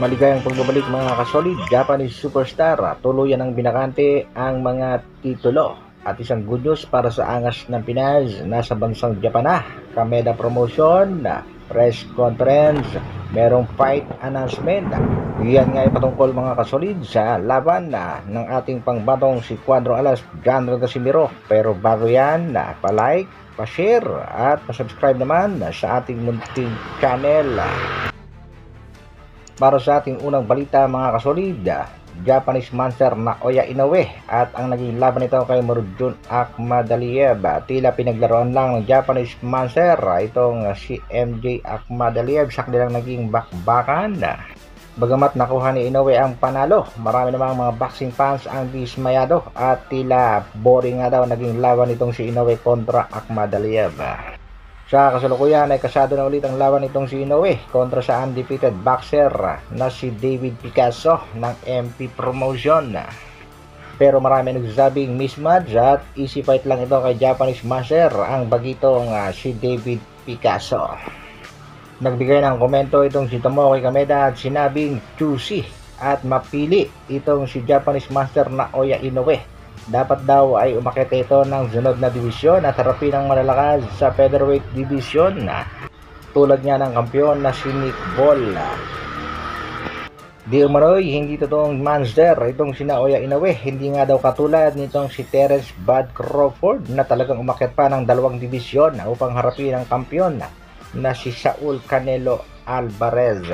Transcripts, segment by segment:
Maligayang pagbabalik mga kasolid, Japanese superstar, tuluyan ng binakante ang mga titulo. At isang good news para sa angas ng Pinas, nasa bansang Japan na, Kameda Promotion, press conference, merong fight announcement. Yan nga ay patungkol mga kasolid sa laban ng ating pangbatong si Cuadro Alas, John Casimiro. Pero bago yan, pa-like, pa-share at pa-subscribe naman sa ating munting channel. Para sa ating unang balita mga kasolid, Japanese monster Naoya Inoue at ang naging laban nito kay Murodjun Akhmadaliev. Tila pinaglaruan lang ng Japanese monster itong si MJ Akhmadaliev sa kanilang naging bakbakan. Bagamat nakuha ni Inoue ang panalo, marami namang mga boxing fans ang dismayado at tila boring nga daw naging laban nitong si Inoue kontra Akhmadaliev. Sa kasalukuyan ay kasado na ulit ang laban nitong si Inoue kontra sa undefeated boxer na si David Picasso ng MP Promotion. Pero marami nagsasabing mismatch at easy fight lang ito kay Japanese master ang bagitong si David Picasso. Nagbigay ng komento itong si Tomoki Kameda at sinabing juicy at mapili itong si Japanese master Naoya Inoue. Dapat daw ay umakyat ito ng sunod na divisyon at harapin ang malalakas sa featherweight division tulad niya ng kampiyon na si Nick Ball. Di umano'y hindi totoong monster itong si Naoya Inoue, hindi nga daw katulad nitong si Terence Bud Crawford na talagang umakyat pa ng dalawang divisyon upang harapin ang kampiyon na si Saul Canelo Alvarez.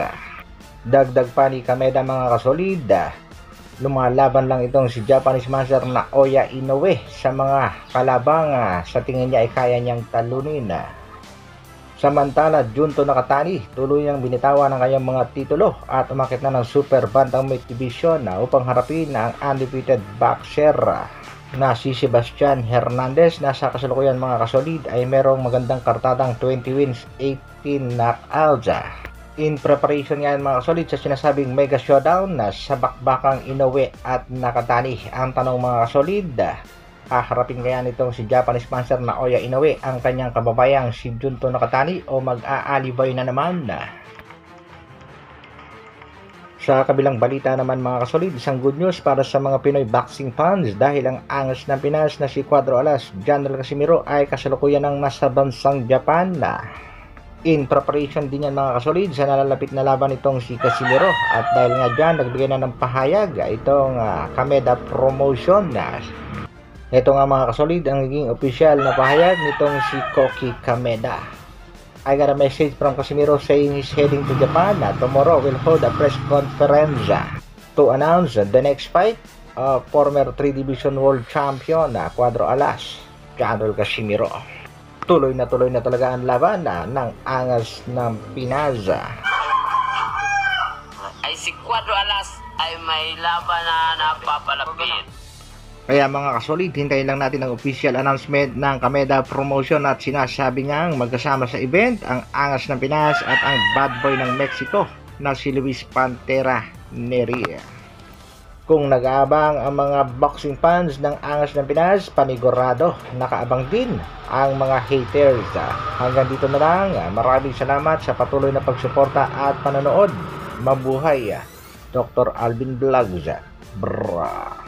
Dagdag pa ni Kameda mga kasolid, lumalaban lang itong si Japanese master Naoya Inoue sa mga kalabang sa tingin niya ay kaya niyang talunin. Samantala, Junto Nakatani tuloy niyang binitawan ang kanyang mga titulo at umakit na ng super bantamweight division upang harapin ang undefeated boxer na si Sebastian Hernandez na sa kasalukuyan mga kasolid ay merong magandang kartadang 20 wins, 18 knockouts. In preparation nga mga kasolid sa sinasabing mega showdown na sa bakbakang Inoue at Nakatani. Ang tanong mga kasolid, haharapin kaya nitong si Japanese monster Naoya Inoue ang kanyang kababayang si Junto Nakatani o mag-aalibay na naman? Sa kabilang balita naman mga kasolid, isang good news para sa mga Pinoy boxing fans dahil ang angas ng Pinas na si Cuadro Alas, John Casimiro ay kasalukuyan ng nasa bansang Japan na. In preparation din yan mga kasolid sa nalalapit na laban itong si Casimiro at dahil nga dyan nagbigay na ng pahayag itong Kameda Promotion. Ito nga mga kasolid ang naging official na pahayag nitong si Koki Kameda. I got a message from Casimiro saying he's heading to Japan. Tomorrow will hold a press conference to announce the next fight of former 3 Division World Champion Cuadro Alas, John Casimiro. Tuloy na talaga ang laban ng angas ng Pinas. Ay si Cuadro Alas ay may laban na napapalapit. Kaya mga kasolid, hintayin lang natin ang official announcement ng Kameda Promotion at sinasabi ngang magkasama sa event ang angas ng Pinas at ang bad boy ng Mexico na si Luis Pantera Neria. Kung nag-aabang ang mga boxing fans ng angas ng Pinas, panigurado, nakaabang din ang mga haters. Hanggang dito na lang, maraming salamat sa patuloy na pagsuporta at panonood. Mabuhay, Dr. Alvin Vlogs. Bra.